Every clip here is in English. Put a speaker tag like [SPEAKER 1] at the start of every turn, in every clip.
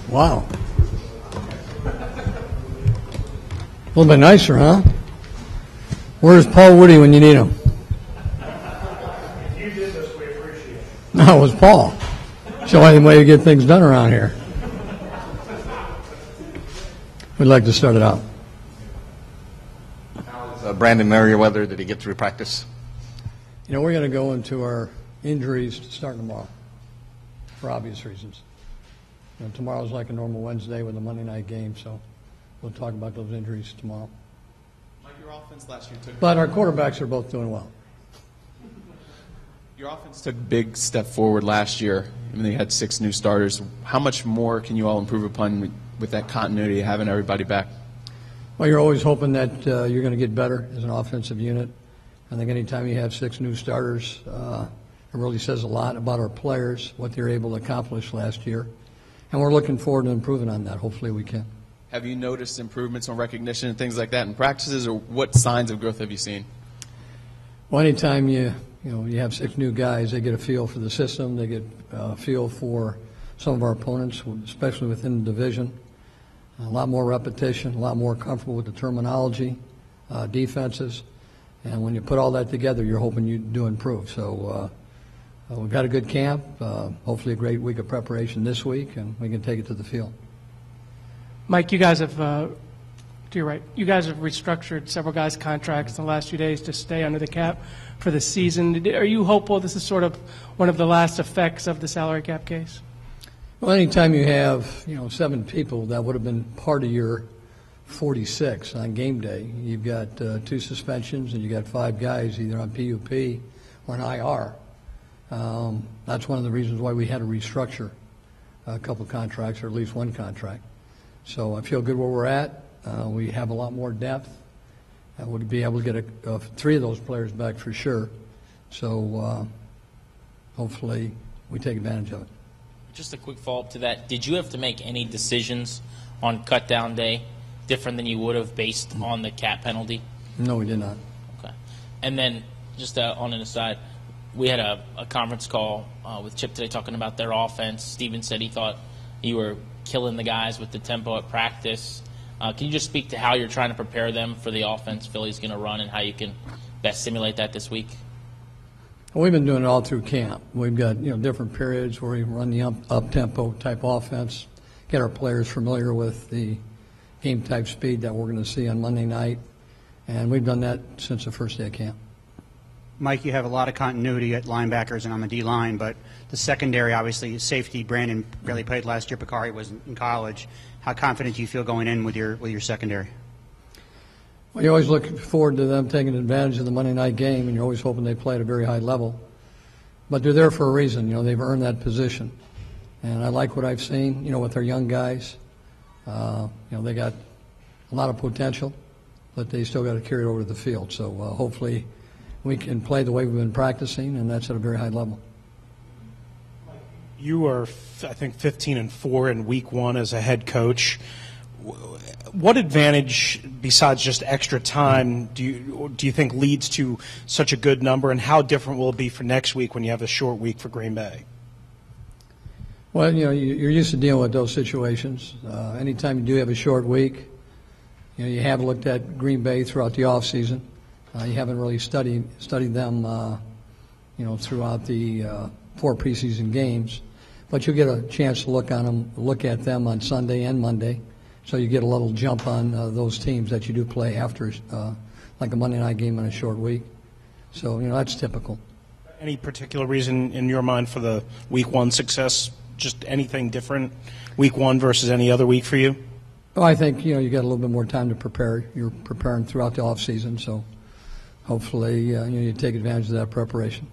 [SPEAKER 1] Wow. A little bit nicer, huh? Where's Paul Woody when you need him?
[SPEAKER 2] If you did this, we appreciate it.
[SPEAKER 1] No, it was Paul. Show the way you get things done around here. We'd like to start it out.
[SPEAKER 3] How's Brandon Merriweather? Did he get through practice?
[SPEAKER 1] You know, we're going to go into our injuries starting tomorrow for obvious reasons. You know, tomorrow's like a normal Wednesday with a Monday night game, so we'll talk about those injuries tomorrow.
[SPEAKER 4] Mike, your offense last year took...
[SPEAKER 1] But our quarterbacks are both doing well.
[SPEAKER 4] Your offense took a big step forward last year. I mean, they had 6 new starters. How much more can you all improve upon with that continuity of having everybody back?
[SPEAKER 1] Well, you're always hoping that you're going to get better as an offensive unit. I think anytime you have 6 new starters, it really says a lot about our players, what they were able to accomplish last year. And we're looking forward to improving on that. Hopefully we can.
[SPEAKER 4] Have you noticed improvements on recognition and things like that in practices, or what signs of growth have you seen?
[SPEAKER 1] Well, anytime you have 6 new guys, they get a feel for the system. They get a feel for some of our opponents, especially within the division. A lot more repetition, a lot more comfortable with the terminology, defenses. And when you put all that together, you're hoping you do improve. So we've got a good camp, hopefully a great week of preparation this week, and we can take it to the field.
[SPEAKER 5] Mike, you guys have you guys have restructured several guys' contracts in the last few days to stay under the cap for the season. Are you hopeful this is sort of one of the last effects of the salary cap case?
[SPEAKER 1] Well, anytime you have 7 people that would have been part of your 46 on game day, you've got 2 suspensions and you got 5 guys either on PUP or an IR. That's one of the reasons why we had to restructure a couple contracts, or at least one contract. So I feel good where we're at. We have a lot more depth. We'll be able to get 3 of those players back for sure. So hopefully we take advantage of it.
[SPEAKER 6] Just a quick follow-up to that. Did you have to make any decisions on cut-down day different than you would have based on the cap penalty?
[SPEAKER 1] No, we did not.
[SPEAKER 6] Okay. And then just on an aside, we had a conference call with Chip today talking about their offense. Steven said he thought you were killing the guys with the tempo at practice. Can you just speak to how you're trying to prepare them for the offense Philly's going to run and how you can best simulate that this week?
[SPEAKER 1] Well, we've been doing it all through camp. We've got different periods where we run the up-tempo type offense, get our players familiar with the game type speed that we're going to see on Monday night, and we've done that since the first day of camp.
[SPEAKER 7] Mike, you have a lot of continuity at linebackers and on the D-line, but the secondary, obviously, safety, Brandon barely played last year. Bakari was in college. How confident do you feel going in with your secondary?
[SPEAKER 1] Well, you always look forward to them taking advantage of the Monday night game, and you're always hoping they play at a very high level. But they're there for a reason. They've earned that position. And I like what I've seen, with our young guys. They got a lot of potential, but they still got to carry it over to the field. So hopefully we can play the way we've been practicing, and that's at a very high level.
[SPEAKER 2] You are, I think, 15-4 in week 1 as a head coach. What advantage, besides just extra time, do you think leads to such a good number, and how different will it be for next week when you have a short week for Green Bay?
[SPEAKER 1] Well, you're used to dealing with those situations. Anytime you do have a short week, you have looked at Green Bay throughout the off season. You haven't really studied them, throughout the 4 preseason games, but you'll get a chance to look at them on Sunday and Monday. So you get a little jump on those teams that you do play after, like a Monday night game in a short week. So, that's typical.
[SPEAKER 2] Any particular reason in your mind for the week 1 success? Just anything different week 1 versus any other week for you?
[SPEAKER 1] Well, I think, you got a little bit more time to prepare. You're preparing throughout the off season, so hopefully you take advantage of that preparation.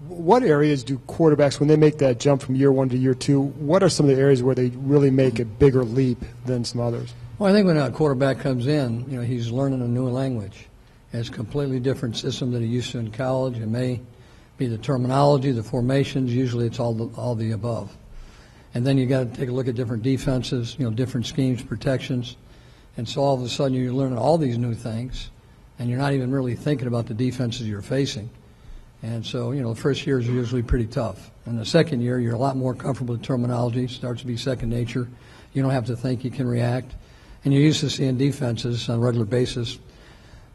[SPEAKER 8] What areas do quarterbacks, when they make that jump from year 1 to year 2, what are some of the areas where they really make a bigger leap than some others?
[SPEAKER 1] Well, I think when a quarterback comes in, he's learning a new language. It's a completely different system that he used to in college. It may be the terminology, the formations. Usually it's all the above. And then you got to take a look at different defenses, different schemes, protections. And so all of a sudden you're learning all these new things, and you're not even really thinking about the defenses you're facing. And so, the first year is usually pretty tough. And the second year, you're a lot more comfortable with terminology, starts to be second nature. You don't have to think, you can react. And you're used to seeing defenses on a regular basis.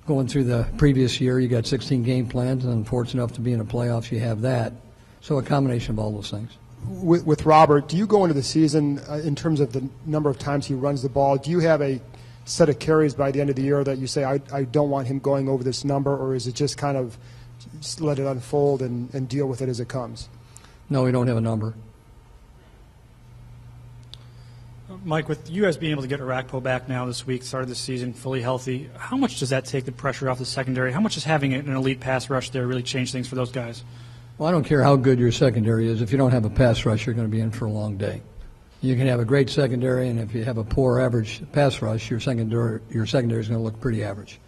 [SPEAKER 1] Going through the previous year, you got 16 game plans, and fortunate enough to be in the playoffs, you have that. So a combination of all those things.
[SPEAKER 8] With Robert, do you go into the season in terms of the number of times he runs the ball? Do you have a set of carries by the end of the year that you say, I don't want him going over this number, or is it just kind of just let it unfold and deal with it as it comes?
[SPEAKER 1] No, we don't have a number.
[SPEAKER 9] Mike, with you guys being able to get Arakpo back now this week, started the season fully healthy, how much does that take the pressure off the secondary? How much does having an elite pass rush there really change things for those guys?
[SPEAKER 1] Well, I don't care how good your secondary is. If you don't have a pass rush, you're going to be in for a long day. You can have a great secondary, and if you have a poor average pass rush, your secondary is going to look pretty average.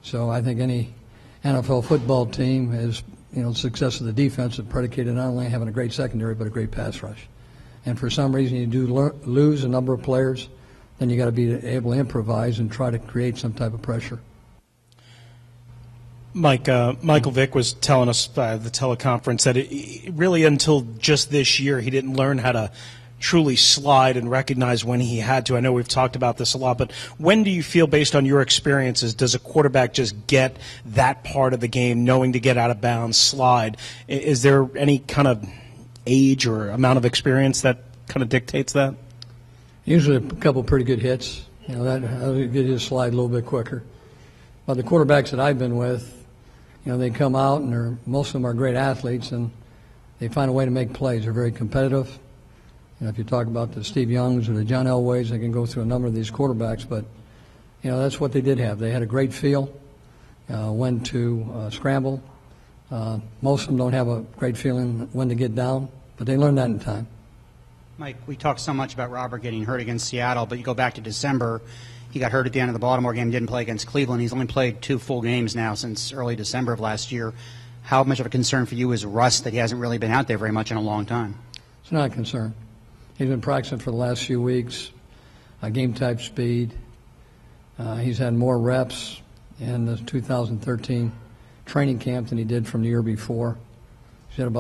[SPEAKER 1] So I think any NFL football team is, the success of the defense is predicated not only on having a great secondary, but a great pass rush. And for some reason you do lose a number of players, then you got to be able to improvise and try to create some type of pressure.
[SPEAKER 2] Mike, Michael Vick was telling us by the teleconference that really until just this year he didn't learn how to truly slide and recognize when he had to. I know we've talked about this a lot, but when do you feel, based on your experiences, does a quarterback just get that part of the game, knowing to get out of bounds, slide? Is there any kind of age or amount of experience that kind of dictates that?
[SPEAKER 1] Usually a couple pretty good hits. That'll get you to slide a little bit quicker. But the quarterbacks that I've been with, they come out and most of them are great athletes, and they find a way to make plays. They're very competitive. If you talk about the Steve Youngs or the John Elways, they can go through a number of these quarterbacks, but that's what they did have. They had a great feel, when to scramble. Most of them don't have a great feeling when to get down, but they learn that in time.
[SPEAKER 7] Mike, we talked so much about Robert getting hurt against Seattle, but you go back to December, he got hurt at the end of the Baltimore game, didn't play against Cleveland. He's only played 2 full games now since early December of last year. How much of a concern for you is rust that he hasn't really been out there very much in a long time?
[SPEAKER 1] It's not a concern. He's been practicing for the last few weeks, game type speed. He's had more reps in the 2013 training camp than he did from the year before. He's had about